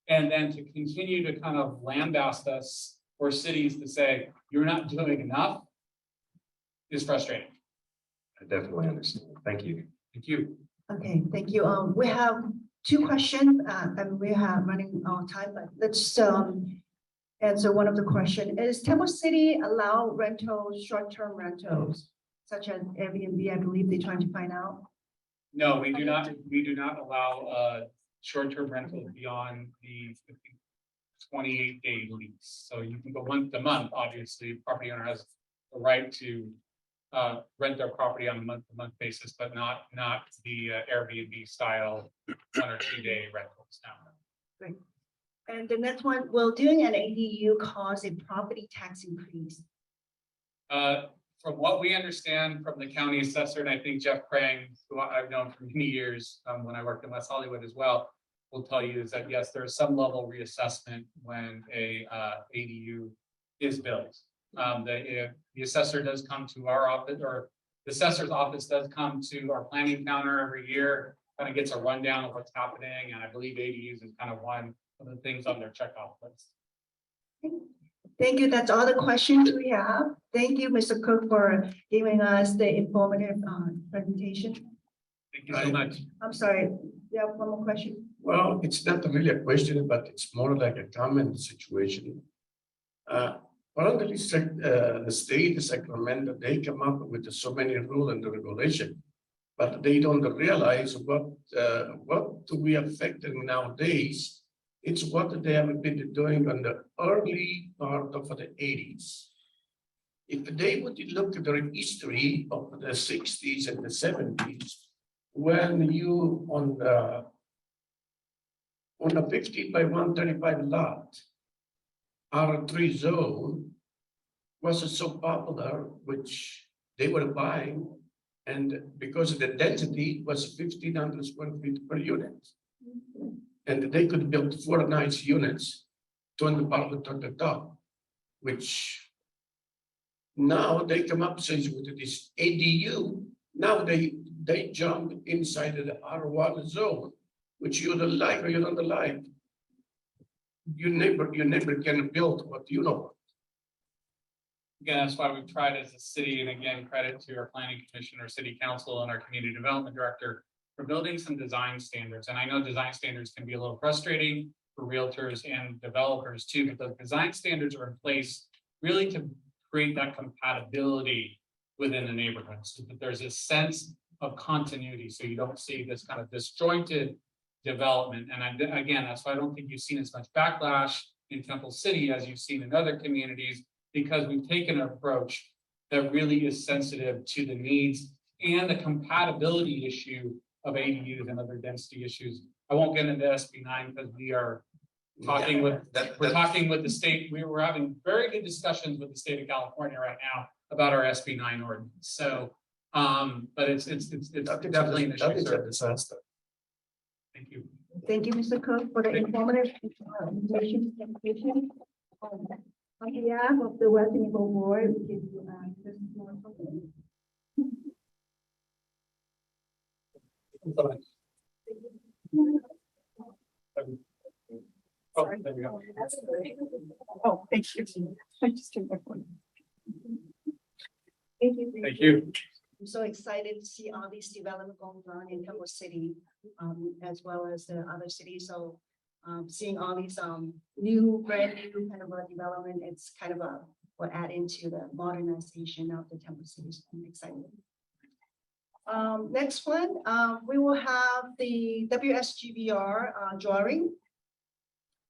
And then to continue to kind of lambast us for cities to say, you're not doing enough is frustrating. I definitely understand. Thank you. Thank you. Okay, thank you. We have two questions and we are running out of time, but let's answer one of the questions. Is Temple City allow short-term rentals, such as Airbnb? I believe they're trying to find out. No, we do not. We do not allow short-term rental beyond the 28-day lease. So you can go month to month. Obviously, property owner has the right to rent their property on a month-to-month basis, but not the Airbnb style 1 or 2 day rentals. Now. Great. And the next one, will doing an ADU cause a property tax increase? From what we understand from the county assessor, and I think Jeff Crane, who I've known for many years when I worked in West Hollywood as well, will tell you is that yes, there's some level of reassessment when a ADU is built. The assessor does come to our office, or the assessor's office does come to our planning counter every year, kind of gets a rundown of what's happening, and I believe ADUs is kind of one of the things on their checkoff list. Thank you. That's all the questions we have. Thank you, Mr. Cook, for giving us the informative presentation. Thank you so much. I'm sorry. You have one more question? Well, it's not really a question, but it's more like a comment situation. Apparently, the state of Sacramento, they come up with so many rules and regulation, but they don't realize what we affecting nowadays. It's what they have been doing on the early part of the 80s. If they would look at the history of the 60s and the 70s, when you on a 50 by 135 lot, R3 zone was so popular, which they were buying, and because the density was 1,500 square feet per unit. And they could build 4 nice units, 2 apartment on the top, which now they come up says with this ADU. Now they jump inside of the R1 zone, which you don't like or you don't like. You never can build what you know. Again, that's why we've tried as a city, and again, credit to our planning commission, our city council, and our community development director for building some design standards. And I know design standards can be a little frustrating for realtors and developers too, but the design standards are in place really to create that compatibility within the neighborhood, so that there's a sense of continuity, so you don't see this kind of disjointed development. And again, that's why I don't think you've seen as much backlash in Temple City as you've seen in other communities, because we've taken an approach that really is sensitive to the needs and the compatibility issue of ADUs and other density issues. I won't get into SB9 because we are talking talking with the state. We're having very good discussions with the state of California right now about our SB9 ordinance. So, but it's definitely an issue. Disaster. Thank you. Thank you, Mr. Cook, for the informative information presentation. On behalf of the West Indigo Board, we give you this more. Oh, there we go. Oh, thank you. I just took my phone. Thank you. Thank you. I'm so excited to see all these development going on in Temple City, as well as the other cities. So seeing all these new, brand new kind of a development, it's kind of will add into the modernization of the Temple City. So I'm excited. Next one, we will have the WSGVR drawing.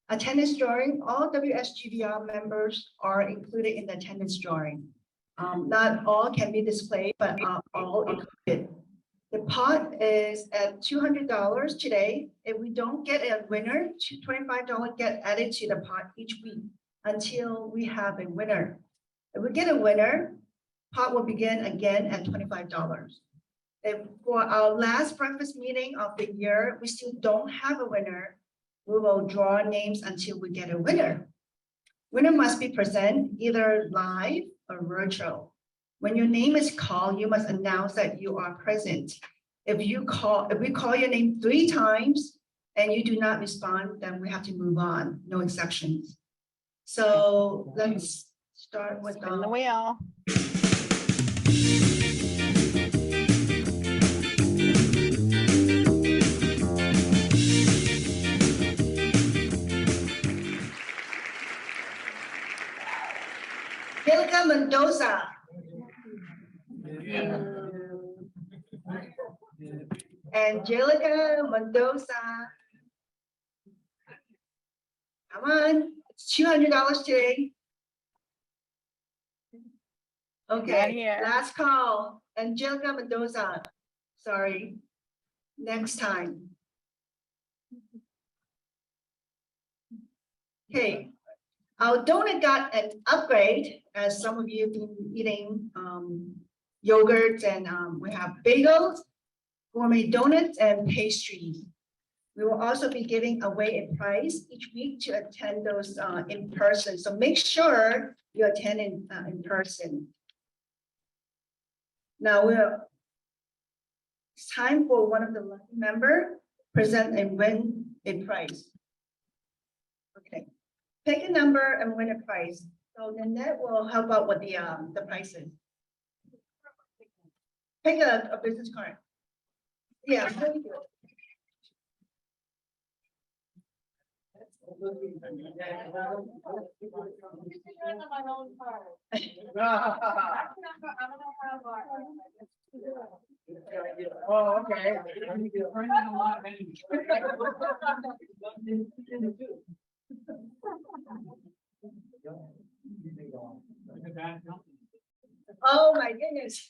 Attendance drawing, all WSGVR members are included in the attendance drawing. Not all can be displayed, but all included. The pot is at $200 today. If we don't get a winner, $25 get added to the pot each week until we have a winner. If we get a winner, pot will begin again at $25. If for our last breakfast meeting of the year, we still don't have a winner, we will draw names until we get a winner. Winner must be present either live or virtual. When your name is called, you must announce that you are present. If we call your name 3 times and you do not respond, then we have to move on, no exceptions. So let's start with the wheel. Angelica Mendoza. Angelica Mendoza. Come on, it's $200 today. Okay, last call, Angelica Mendoza. Sorry, next time. Okay, our donut got an upgrade, as some of you have been eating yogurt, and we have bagels, gourmet donuts, and pastries. We will also be giving away a prize each week to attend those in person. So make sure you attend in person. Now it's time for one of the lucky member present and win a prize. Okay, pick a number and win a prize. So then that will help out with the prices. Pick a business card. Yeah. Oh, okay. Oh, my goodness.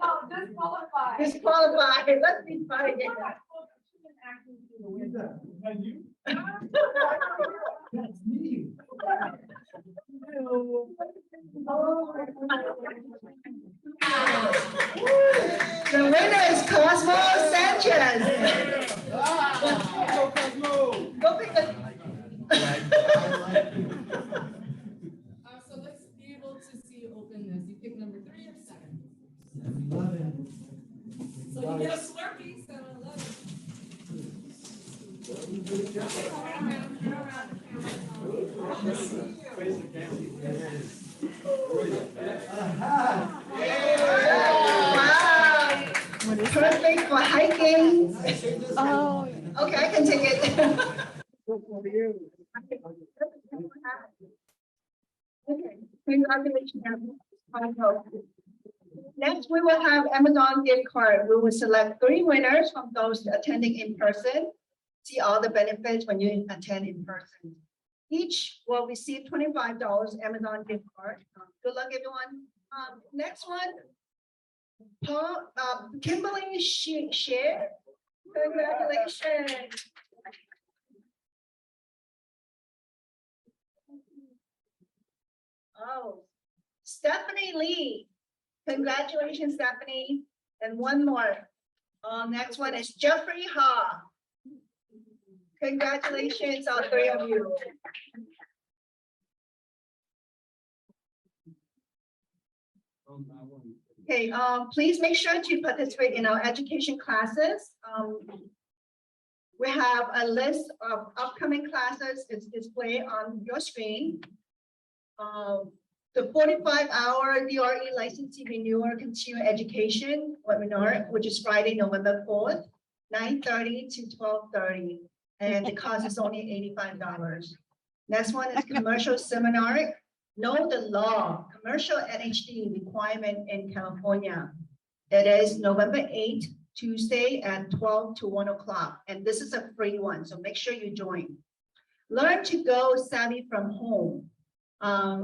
Oh, disqualified. Disqualified. Let's be funny. That's me. The winner is Cosmo Sanchez. Go pick the. So let's be able to see you open this. You pick number 3 or 7. So you get a Slurpee, so 11. Wow. Perfect for hiking. Oh. Okay, I can take it. Okay, congratulations. Next, we will have Amazon gift card. We will select 3 winners from those attending in person. See all the benefits when you attend in person. Each will receive $25 Amazon gift card. Good luck, everyone. Next one, Paul, Kimberly Share. Congratulations. Oh, Stephanie Lee. Congratulations, Stephanie. And one more. Next one is Jeffrey Ha. Congratulations, all 3 of you. Okay, please make sure to participate in our education classes. We have a list of upcoming classes. It's displayed on your screen. The 45-hour DRE licensing renewal continuing education webinar, which is Friday, November 4th, 9:30 to 12:30. And the cost is only $85. Next one is commercial seminar. Know the law, commercial NHD requirement in California. It is November 8th, Tuesday at 12 to 1 o'clock. And this is a free one, so make sure you join. Learn to go savvy from home.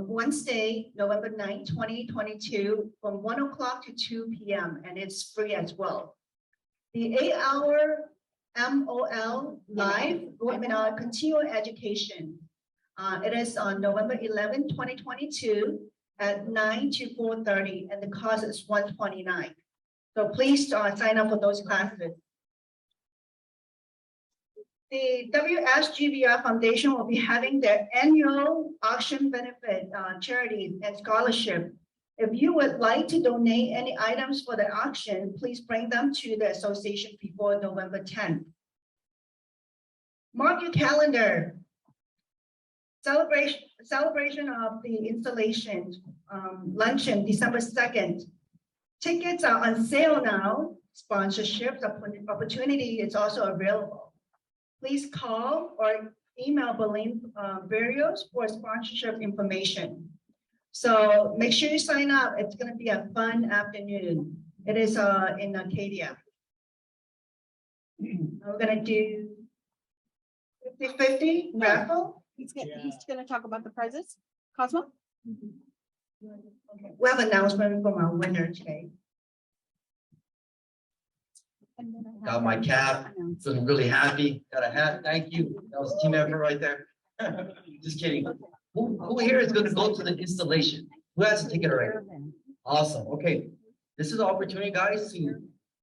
Wednesday, November 9th, 2022, from 1 o'clock to 2 p.m. and it's free as well. The 8-hour MOL live webinar continuing education. It is on November 11, 2022 at 9 to 4:30 and the cost is $129. So please sign up for those classes. The WSGVR Foundation will be having their annual auction benefit charity and scholarship. If you would like to donate any items for the auction, please bring them to the association before November 10th. Mark your calendar. Celebration of the installation luncheon, December 2nd. Tickets are on sale now. Sponsorship opportunity is also available. Please call or email Berlin Barrios for sponsorship information. So make sure you sign up. It's going to be a fun afternoon. It is in Acadia. We're going to do 50-50 raffle. He's gonna talk about the prizes. Cosmo? Okay. We have an announcement from our winner today. Got my cap, feeling really happy, got a hat, thank you, that was a team effort right there. Just kidding. Who here is gonna go to the installation? Who has a ticket already? Awesome, okay. This is an opportunity, guys, to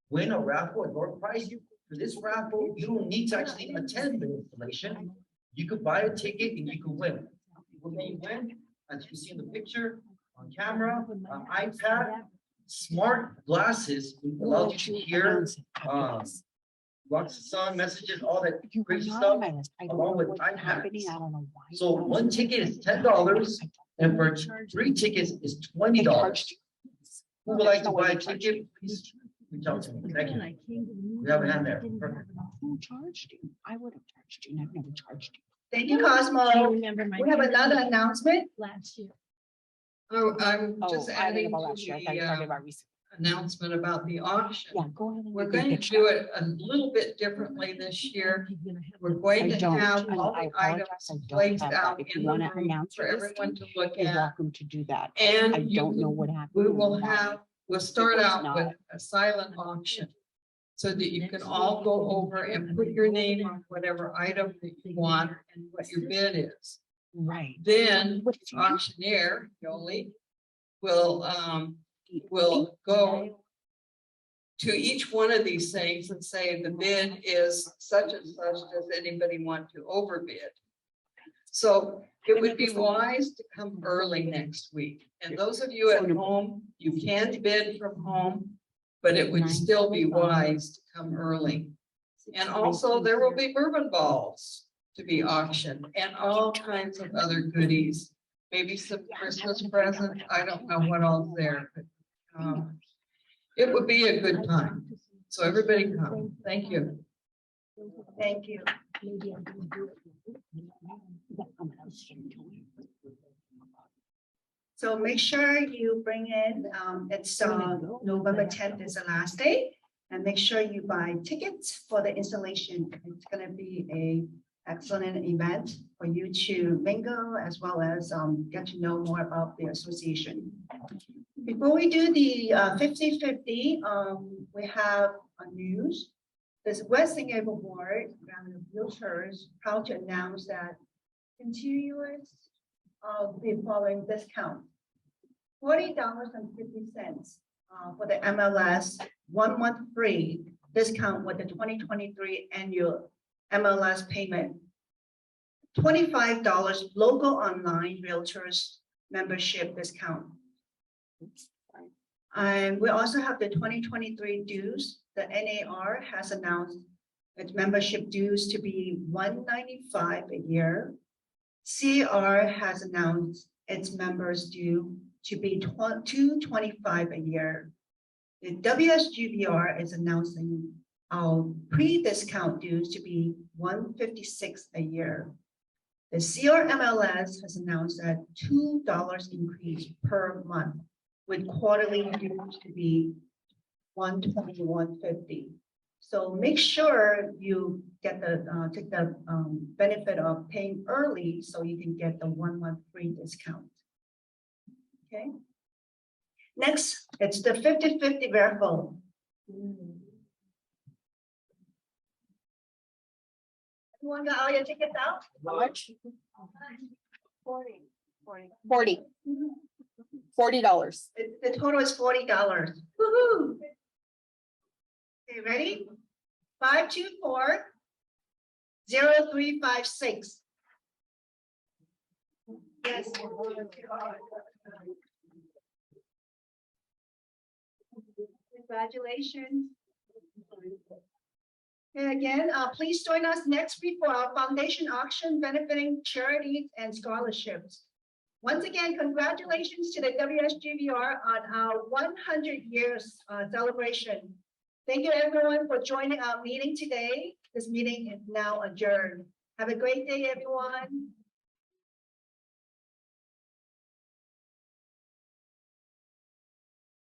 win a raffle, a door prize. For this raffle, you don't need to actually attend the installation. You could buy a ticket and you can win. What can you win? As you see in the picture, on camera, on iPad, smart glasses allow you to hear lots of song messages, all that crazy stuff, along with iPads. So one ticket is $10, and for 3 tickets is $20. Who would like to buy a ticket? Please reach out to me. Thank you. We have a hand there. Perfect. Who charged you? I would have charged you, and I've never charged you. Thank you, Cosmo. remember my. We have another announcement. Last year. Oh, I'm just Oh, I don't know adding about to last year. I thought the you were talking about recent. announcement about the auction. Yeah, go ahead. and We're you going to pitch do that. it a little bit differently this year. He's gonna have We're them. going I to don't. have I all the apologize. items I don't placed have that. out If you in the wanna room announce for your everyone listing, to look you're at. welcome to do that. I And don't know you, what happened. we in will the have, body. we'll start was out not- with a silent auction. So that you can all go over and put your name on whatever item that you want and what your bid is. Right. Then auctioneer, Yoli, will go to each one of these things and say the bid is such and such. Does anybody want to overbid? So it would be wise to come early next week. And those of you at home, you can bid from home, but it would still be wise to come early. And also there will be bourbon balls to be auctioned and all kinds of other goodies. Maybe some Christmas presents. I don't know what all's there, but it would be a good time. So everybody come. Thank you. Thank you. Maybe I'm gonna do it. So make sure you bring in, it's November 10th is the last day. And make sure you buy tickets for the installation. It's gonna be a excellent event for you to mingle as well as get to know more about the association. Before we do the 50-50, we have a news. This West Singapore Board of Realtors proud to announce that continuous of the following discount. $40.50 for the MLS 1 month free discount with the 2023 annual MLS payment. $25 local online realtors membership discount. And we also have the 2023 dues. The NAR has announced its membership dues to be $195 a year. CR has announced its members due to be $225 a year. The WSGBR is announcing our pre-discount dues to be $156 a year. The CRMLS has announced a $2 increase per month, with quarterly dues to be $120, $150. So make sure you get the take the benefit of paying early so you can get the 1 month free discount. Okay. Next, it's the 50-50 raffle. Everyone got all your tickets out? How much? 40. $40. The total is $40. Woohoo! Okay, ready? 524-0356. Yes. Congratulations. And again, please join us next week for our foundation auction benefiting charities and scholarships. Once again, congratulations to the WSGBR on our 100 years celebration. Thank you everyone for joining our meeting today. This meeting is now adjourned. Have a great day, everyone.